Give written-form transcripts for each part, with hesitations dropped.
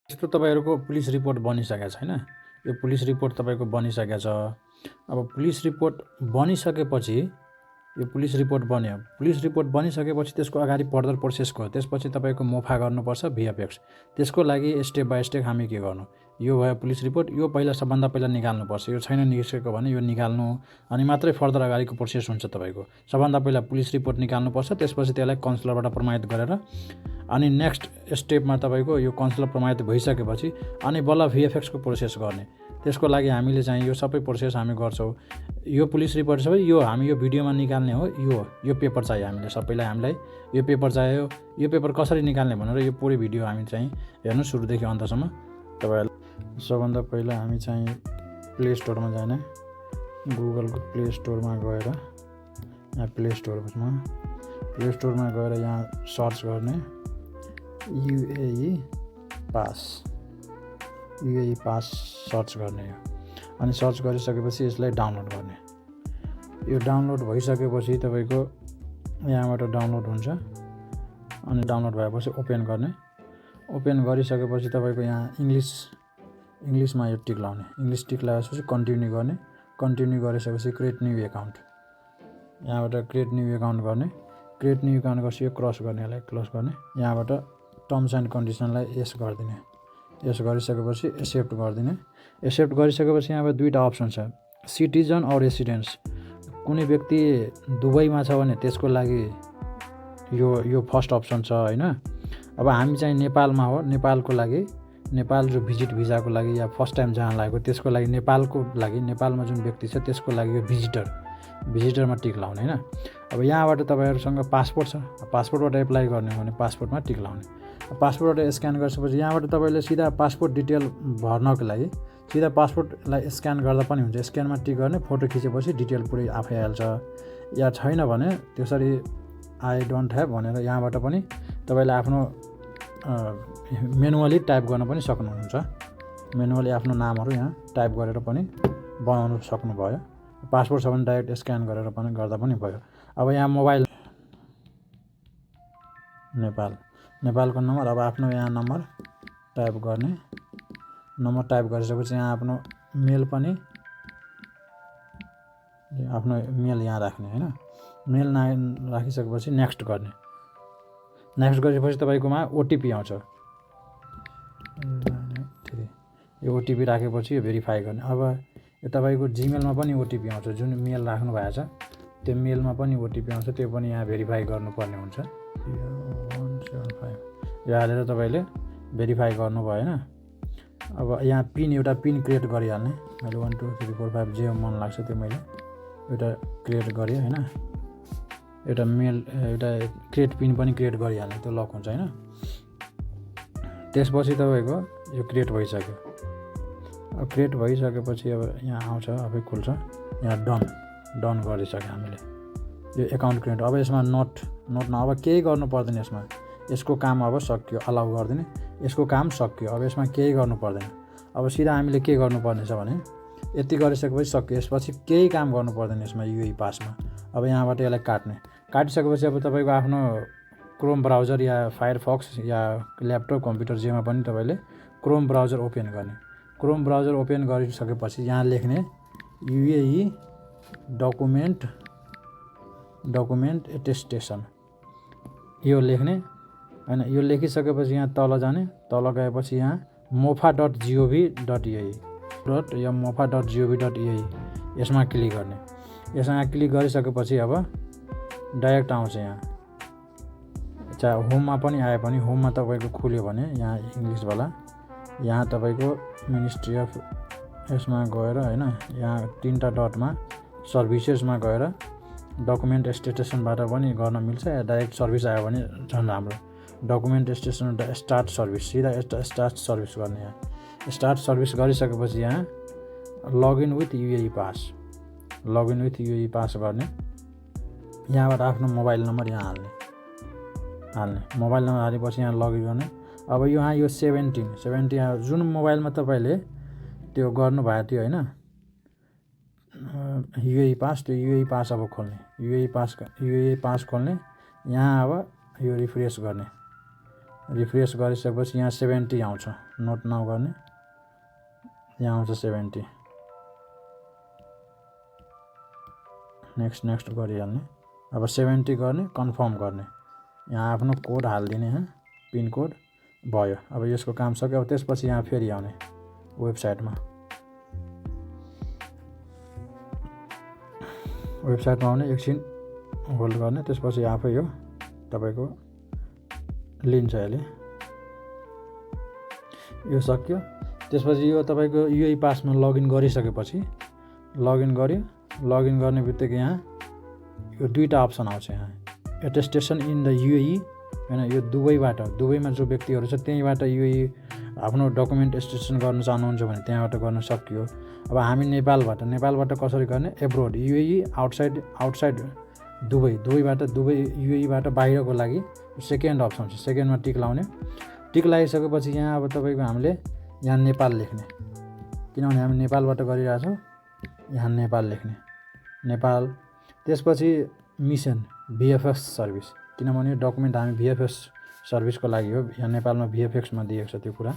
यस्तो तपाईहरुको police report बनिसकेको छैन? यो पुलिस रिपोर्ट तपाईको बनिसकेको छ। अब पुलिस रिपोर्ट बनिसकेपछि यो पुलिस रिपोर्ट बन्यो। पुलिस रिपोर्ट बनिसकेपछि त्यसको अगाडि फर्दर प्रोसेस गयो। त्यसपछि तपाईको मोफा गर्नुपर्छ भिएफएक्स। त्यसको लागि स्टेप बाइ स्टेप हामी के गर्नु? यो भयो पुलिस रिपोर्ट, यो पहिला सबभन्दा पहिला निकाल्नुपर्छ। यो छैन निस्केको भने यो निकाल्नु अनि मात्रै फर्दर अगाडिको प्रोसेस हुन्छ तपाईको। सबभन्दा पहिला पुलिस रिपोर्ट निकाल्नुपर्छ, त्यसपछि त्यसलाई काउन्सिलरबाट प्रमाणित गरेर अनि नेक्स्ट स्टेपमा तपाईको यो काउन्सिलर प्रमाणित भइसकेपछि अनि बल्ल भिएफएक्सको प्रोसेस गर्ने। त्यसको लागि हामीले चाहिँ यो सबै प्रोसेस हामी गर्छौँ। यो पुलिस रिपोर्ट सबै यो हामी यो भिडियोमा निकाल्ने हो। यो पेपर चाहियो हामीले सबैलाई, हामीलाई यो पेपर चाहियो। यो पेपर कसरी निकाल्ने भनेर यो पुरै भिडियो हामी चाहिँ हेर्नु सुरुदेखि अन्तसम्म। तपाईहरुलाई सबभन्दा पहिला हामी चाहिँ प्ले स्टोरमा जाने। गुगलको प्ले स्टोरमा गएर यहाँ प्ले स्टोरमा गएर यहाँ सर्च गर्ने UAE पास सर्च गर्ने हो। अनि सर्च गरिसकेपछि यसलाई डाउनलोड गर्ने। यो डाउनलोड भइसकेपछि तपाईको यहाँबाट डाउनलोड हुन्छ अनि डाउनलोड भएपछि ओपन गर्ने। ओपन गरिसकेपछि तपाईको यहाँ इङ्ग्लिसमा यो टिक लाउने। इङ्ग्लिस टिक लगाएपछि कन्टिन्यू गर्ने। कन्टिन्यू गरिसकेपछि क्रिएट न्यू एकाउन्ट, यहाँबाट क्रिएट न्यू एकाउन्ट गर्ने। क्रिएट न्यू एकाउन्ट गरेपछि यो क्रस गर्ने, यसलाई क्लोज गर्ने। यहाँबाट टर्म्स एन्ड कन्डिसनलाई यस गरिदिने। यस गरिसकेपछि एक्सेप्ट गरिदिने। एक्सेप्ट गरिसकेपछि यहाँबाट दुईवटा अप्सन छ, सिटिजन और रेसिडेन्स। कुनै व्यक्ति दुबईमा छ भने त्यसको लागि यो फर्स्ट अप्सन छ हैन। अब हामी चाहिँ नेपालमा हो, नेपालको लागि नेपाल जो भिजिट भिजाको लागि या फर्स्ट टाइम जान लागेको त्यसको लागि नेपालको लागि, नेपालमा जुन व्यक्ति छ त्यसको लागि यो भिजिटरमा टिक लाउने हैन। अब यहाँबाट तपाईहरुसँग पासपोर्ट छ, पासपोर्टबाट एप्लाई गर्ने हो भने पासपोर्टमा टिक लाउने। पासपोर्टबाट स्क्यान गरिसकेपछि यहाँबाट तपाईले सिधा पासपोर्ट डिटेल भर्नको लागि सिधा पासपोर्टलाई स्क्यान गर्दा पनि हुन्छ। स्क्यानमा टिक गर्ने, फोटो खिचेपछि डिटेल पुरै आफै आइहाल्छ। या छैन भने त्यसरी आई डोन्ट ह्याभ भनेर यहाँबाट पनि तपाईले आफ्नो म्यानुअली टाइप गर्न पनि सक्नुहुन्छ। म्यानुअली आफ्नो नामहरु यहाँ टाइप गरेर पनि बनाउन सक्नुभयो। पासपोर्ट छ भने डाइरेक्ट स्क्यान गरेर पनि गर्दा पनि भयो। अब यहाँ मोबाइल नेपालको नम्बर, अब आफ्नो यहाँ नम्बर टाइप गर्ने। नम्बर टाइप गरिसकेपछि यहाँ आफ्नो मेल यहाँ राख्ने हैन। मेल राखिसकेपछि नेक्स्ट गर्ने। नेक्स्ट गरेपछि तपाईकोमा ओटिपी आउँछ। यो ओटिपी राखेपछि यो भेरिफाई गर्ने। अब यो तपाईको जीमेलमा पनि ओटिपी आउँछ, जुन मेल राख्नु भएको छ त्यो मेलमा पनि ओटिपी आउँछ, त्यो पनि यहाँ भेरिफाई गर्नुपर्ने हुन्छ। 175 यो हालेर तपाईले भेरिफाई गर्नुभयो हैन। अब यहाँ एउटा पिन क्रिएट गरिहाल्ने। मैले 1 2 3 4 5 जे मन लाग्छ त्यो मैले एउटा क्रिएट गरेँ हैन। एउटा क्रिएट पिन पनि क्रिएट गरिहाल्ने, त्यो लक हुन्छ हैन। त्यसपछि तपाईको यो क्रिएट भइसक्यो। अब क्रिएट भइसकेपछि अब यहाँ आउँछ, आफै खुल्छ। यहाँ डन गरिसक्यो हामीले यो एकाउन्ट क्रिएट। अब यसमा नोट अब केही गर्नु पर्दैन। यसको काम अब सक्यो, अलाउ गरिदिने। यसको काम सक्यो, अब यसमा केही गर्नु पर्दैन। अब सिधा हामीले के गर्नुपर्ने छ भने यति गरिसकेपछि सक्यो। यसपछि केही काम गर्नु पर्दैन यसमा UAE पासमा। अब यहाँबाट यसलाई काटिसकेपछि अब तपाईको आफ्नो क्रोम ब्राउजर या फायरफक्स या ल्यापटप कम्प्युटर जेमा पनि तपाईले क्रोम ब्राउजर ओपन गर्ने। क्रोम ब्राउजर ओपन गरिसकेपछि यहाँ लेख्ने UAE डकुमेन्ट एटेस्टेसन यो लेख्ने हैन। यो लेखिसकेपछि यहाँ तल जाने। तल गएपछि यहाँ mofa.gov.ae यसमा क्लिक गर्ने। यसमा क्लिक गरिसकेपछि अब डाइरेक्ट आउँछ यहाँ। चाहे होममा पनि आए पनि होममा तपाईको खुल्यो भने यहाँ इङ्ग्लिसवाला यहाँ तपाईको मिनिस्ट्री अफ यसमा गएर हैन, यहाँ 3टा डटमा सर्भिसेसमा गएर डकुमेन्ट स्टेटसनबाट पनि गर्न मिल्छ। या डाइरेक्ट सर्भिस आयो भने झन् राम्रो। डकुमेन्ट स्टेटसन स्टार्ट सर्भिस, सिधा स्टार्ट सर्भिस गर्ने। यहाँ स्टार्ट सर्भिस गरिसकेपछि यहाँ लगइन विथ UAE पास गर्ने। यहाँबाट आफ्नो मोबाइल नम्बर यहाँ हाल्ने। मोबाइल नम्बर हालेपछि यहाँ लगइन गर्ने। अब यो 70 जुन मोबाइलमा तपाईले त्यो गर्नुभएको थियो हैन UAE पास, त्यो UAE पास अब खोल्ने। UAE पास खोल्ने। यहाँ अब यो रिफ्रेस गर्ने। रिफ्रेस गरिसकेपछि यहाँ 70 आउँछ, नोट नगर्ने, यहाँ आउँछ 70। नेक्स्ट गरिहाल्ने। अब 70 गर्ने, कन्फर्म गर्ने, यहाँ आफ्नो कोड हालिदिने, पिन कोड भयो। अब यसको काम सक्यो। अब त्यसपछि यहाँ फेरि आउने वेबसाइटमा आउने, एकछिन होल्ड गर्ने, त्यसपछि आफै यो तपाईँको लिन्छ यसले। यो सक्यो। त्यसपछि यो तपाईँको युएई पासमा लगइन गरिसकेपछि लगइन गर्ने बित्तिकै यहाँ यो दुईवटा अप्सन आउँछ। यहाँ एटेस्टेसन इन द युएई हैन, यो दुबईमा जो व्यक्तिहरू छ त्यहीँबाट युएई आफ्नो डकुमेन्ट एटेस्टेसन गर्न चाहनुहुन्छ भने त्यहाँबाट गर्न सकियो। अब हामी नेपालबाट कसरी गर्ने? एब्रोड युएई आउटसाइड दुबईबाट युएईबाट बाहिरको लागि सेकेन्ड अप्सन छ, सेकेन्डमा टिक लाउने। टिक लगाइसकेपछि यहाँ अब तपाईँको हामीले यहाँ नेपाल लेख्ने, किनभने हामी नेपालबाट गरिरहेछौँ। यहाँ नेपाल लेख्ने, नेपाल। त्यसपछि मिसन भिएफएस सर्भिस, किनभने डकुमेन्ट हामी भिएफएस सर्भिसको लागि हो। यहाँ नेपालमा भिएफएक्समा दिएको छ त्यो कुरा।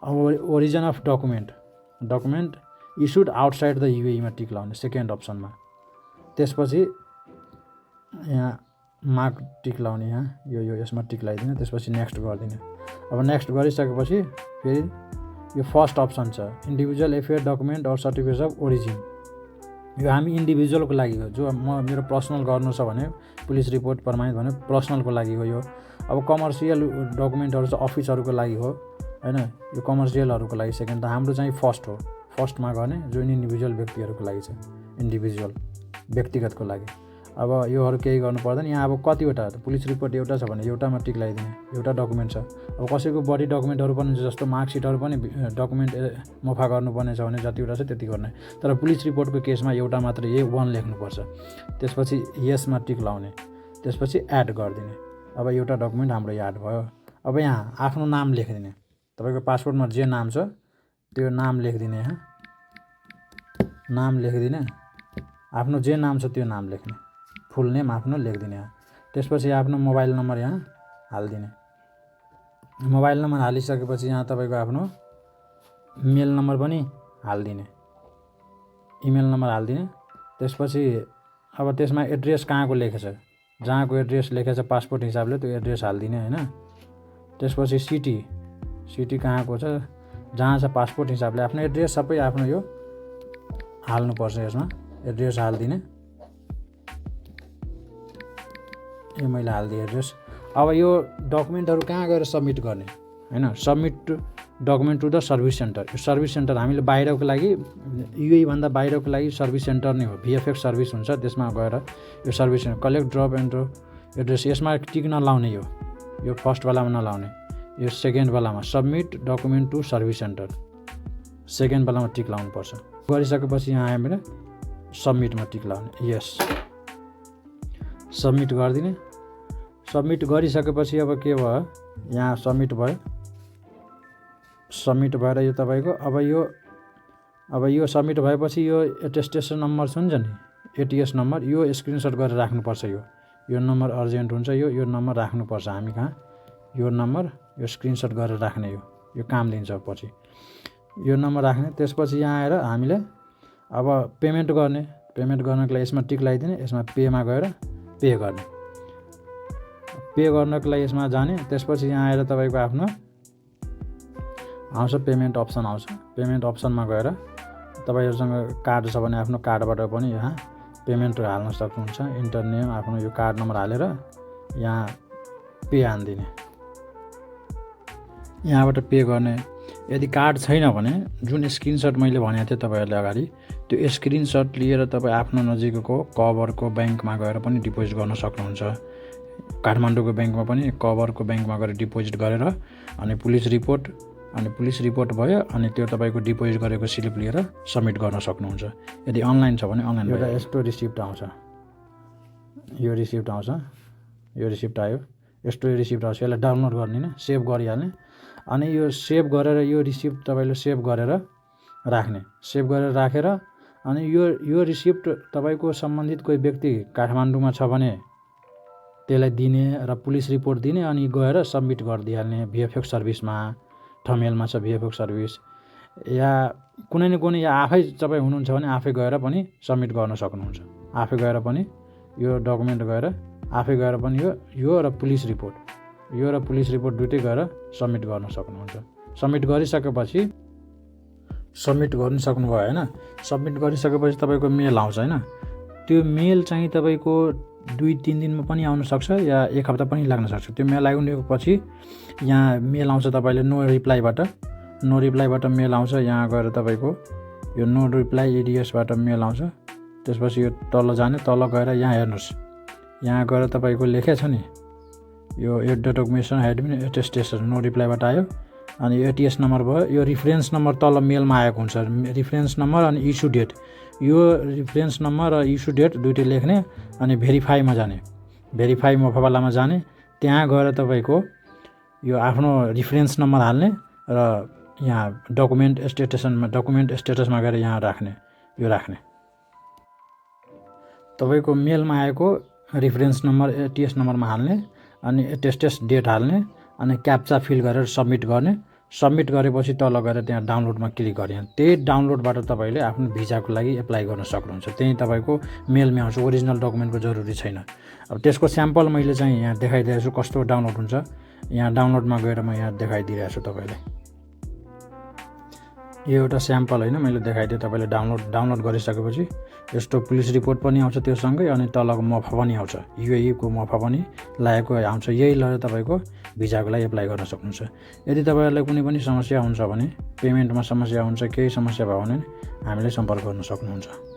अब origin of document issued outside the युएईमा टिक लाउने, सेकेन्ड अप्सनमा। त्यसपछि यहाँ मार्क टिक लाउने, यहाँ यो यसमा टिक लगाइदिने, त्यसपछि नेक्स्ट गरिदिने। अब नेक्स्ट गरिसकेपछि फेरि यो फर्स्ट अप्सन छ, individual affair document or certificate of origin. यो हामी इन्डिभिजुअलको लागि हो, जो मेरो पर्सनल गर्नु छ भने पुलिस रिपोर्ट प्रमाणित भने पर्सनलको लागि हो यो। अब कमर्सियल डकुमेन्टहरू चाहिँ अफिसहरूको लागि हो हैन, यो कमर्सियलहरूको लागि सेकेन्ड। त हाम्रो चाहिँ फर्स्ट हो, फर्स्टमा गर्ने, जुन इन्डिभिजुअल व्यक्तिहरूको लागि छ, इन्डिभिजुअल व्यक्तिगतको लागि। अब योहरू केही गर्नु पर्दैन। यहाँ अब कतिवटा पुलिस रिपोर्ट एउटा छ भने एउटामा टिक लगाइदिने, एउटा डकुमेन्ट छ। अब कसैको बडी डकुमेन्टहरू पनि जस्तो मार्कसिटहरू पनि डकुमेन्ट मोफा गर्नुपर्ने छ भने जतिवटा छ त्यति गर्ने। तर पुलिस रिपोर्टको केसमा एउटा मात्र A1 लेख्नुपर्छ। त्यसपछि यसमा टिक लाउने, त्यसपछि एड गरिदिने। अब एउटा डकुमेन्ट हाम्रो याद भयो। अब यहाँ आफ्नो नाम लेखिदिने, तपाईँको पासपोर्टमा जे नाम छ त्यो नाम लेखिदिने। यहाँ नाम लेखिदिने, आफ्नो जे नाम छ त्यो नाम लेख्ने, फुल नेम आफ्नो लेखिदिने। यहाँ त्यसपछि आफ्नो मोबाइल नम्बर यहाँ हालिदिने। मोबाइल नम्बर हालिसकेपछि यहाँ तपाईँको आफ्नो मेल नम्बर पनि हालिदिने, इमेल नम्बर हालिदिने। त्यसपछि अब त्यसमा एड्रेस कहाँको लेखेछ, जहाँको एड्रेस लेखेछ पासपोर्ट हिसाबले त्यो एड्रेस हालिदिने हैन। त्यसपछि सिटी कहाँको छ, जहाँ छ पासपोर्ट हिसाबले आफ्नो एड्रेस सबै आफ्नो यो हाल्नुपर्छ। यसमा एड्रेस हालिदिने, यो मैले हालिदिएँ एड्रेस। अब यो डकुमेन्टहरू कहाँ गएर सब्मिट गर्ने हैन, submit document to the service centre. यो सर्भिस सेन्टर हामीले बाहिरको लागि, युएई भन्दा बाहिरको लागि सर्भिस सेन्टर नै हो, भिएफएक्स सर्भिस हुन्छ, त्यसमा गएर यो service centre collect drop and address, यसमा टिक नलाउने, यो फर्स्टवालामा नलाउने, यो सेकेन्डवालामा submit document to service centre, सेकेन्डवालामा टिक लाउनुपर्छ। गरिसकेपछि यहाँ आयो भने सबमिटमा टिक लाउने, यस सबमिट गरिदिने। सबमिट गरिसकेपछि अब के भयो, यहाँ सबमिट भयो। सबमिट भएर यो तपाईँको अब यो सबमिट भएपछि यो एटेस्टेसन नम्बर हुन्छ नि, एटिएस नम्बर, यो स्क्रिनसट गरेर राख्नुपर्छ। यो नम्बर अर्जेन्ट हुन्छ, यो नम्बर राख्नुपर्छ हामी कहाँ, यो नम्बर यो स्क्रिनसट गरेर राख्ने, यो काम दिन्छ पछि, यो नम्बर राख्ने। त्यसपछि यहाँ आएर हामीले अब पेमेन्ट गर्नको लागि यसमा टिक लगाइदिने, यसमा पेमा गएर पे गर्ने, पे गर्नको लागि यसमा जाने। त्यसपछि यहाँ आएर तपाईँको आफ्नो आउँछ पेमेन्ट अप्सन आउँछ, पेमेन्ट अप्सनमा गएर तपाईँहरूसँग कार्ड छ भने आफ्नो कार्डबाट पनि यहाँ पेमेन्ट हाल्न सक्नुहुन्छ। इन्टर नेम आफ्नो यो कार्ड नम्बर हालेर यहाँ पे हानिदिने, यहाँबाट पे गर्ने। यदि कार्ड छैन भने जुन स्क्रिनसट मैले भनेको थिएँ तपाईँहरूले अगाडि, त्यो स्क्रिनसट लिएर तपाईँ आफ्नो नजिकको कभरको ब्याङ्कमा गएर पनि डिपोजिट गर्न सक्नुहुन्छ। काठमाडौँको ब्याङ्कमा पनि कभरको ब्याङ्कमा गएर डिपोजिट गरेर अनि पुलिस रिपोर्ट भयो, अनि त्यो तपाईँको डिपोजिट गरेको स्लिप लिएर सबमिट गर्न सक्नुहुन्छ। यदि अनलाइन छ भने अनलाइन एउटा यस्तो रिसिप्ट आउँछ, यो रिसिप्ट आयो, यस्तो रिसिप्ट आउँछ। यसलाई डाउनलोड गर्ने न सेभ गरिहाल्ने, अनि यो सेभ गरेर यो रिसिप्ट तपाईँले सेभ गरेर राखेर अनि यो रिसिप्ट तपाईँको सम्बन्धित कोही व्यक्ति काठमाडौँमा छ भने त्यसलाई दिने र पुलिस रिपोर्ट दिने अनि गएर सब्मिट गरिदिइहाल्ने भिएफएक्स सर्भिसमा, ठमेलमा छ भिएफएक्स सर्भिस, या कुनै न कुनै, या आफै तपाईँ हुनुहुन्छ भने आफै गएर पनि सब्मिट गर्न सक्नुहुन्छ। आफै गएर पनि यो डकुमेन्ट गएर आफै गएर पनि यो र पुलिस रिपोर्ट दुइटै गएर सब्मिट गर्न सक्नुहुन्छ। सब्मिट गरिसकेपछि सब्मिट गर्नु सक्नुभयो होइन, सब्मिट गरिसकेपछि तपाईँको मेल आउँछ होइन, त्यो मेल चाहिँ तपाईँको 2-3 दिनमा पनि आउन सक्छ या 1 हप्ता पनि लाग्न सक्छ। त्यो मेल आइसकेपछि यहाँ मेल आउँछ तपाईँले नो रिप्लाईबाट मेल आउँछ। यहाँ गएर तपाईँको यो नो रिप्लाई एडिएसबाट मेल आउँछ। त्यसपछि यो तल जाने, तल गएर यहाँ हेर्नुहोस्, यहाँ गएर तपाईँको लेखेको छ नि यो at documentation admin attestation, no रिप्लाईबाट आयो। अनि एटिएस नम्बर भयो, यो रिफरेन्स नम्बर तल मेलमा आएको हुन्छ, रिफरेन्स नम्बर अनि इस्यु डेट। यो रिफरेन्स नम्बर र इस्यु डेट दुइटै लेख्ने अनि भेरिफाईमा जाने, भेरिफाई मोफावालामा जाने। त्यहाँ गएर तपाईँको यो आफ्नो रिफरेन्स नम्बर हाल्ने र यहाँ डकुमेन्ट स्टेटसमा गएर यहाँ राख्ने, यो राख्ने। तपाईँको मेलमा आएको रिफरेन्स नम्बर एटिएस नम्बरमा हाल्ने अनि एटेस्टेस डेट हाल्ने अनि क्याप्चा फिल गरेर सब्मिट गर्ने। सब्मिट गरेपछि तल गएर त्यहाँ डाउनलोडमा क्लिक गर्ने। त्यही डाउनलोडबाट तपाईँले आफ्नो भिजाको लागि एप्लाई गर्न सक्नुहुन्छ। त्यही तपाईँको मेलमा आउँछ, ओरिजिनल डकुमेन्टको जरुरी छैन। अब त्यसको स्याम्पल मैले चाहिँ यहाँ देखाइदिएको छु कस्तो डाउनलोड हुन्छ। यहाँ डाउनलोडमा गएर म यहाँ देखाइदिइरहेको छु तपाईँलाई। यो एउटा स्याम्पल होइन, मैले देखाइदिएँ तपाईँले। डाउनलोड गरिसकेपछि यस्तो पुलिस रिपोर्ट पनि आउँछ त्यो सँगै, अनि तलको मफा पनि आउँछ, युएईको मफा पनि लागेको आउँछ। यही लगेर तपाईँको भिजाको लागि एप्लाई गर्न सक्नुहुन्छ। यदि तपाईँहरूलाई कुनै पनि समस्या हुन्छ भने, पेमेन्टमा समस्या हुन्छ, केही समस्या भयो भने हामीलाई सम्पर्क गर्न सक्नुहुन्छ।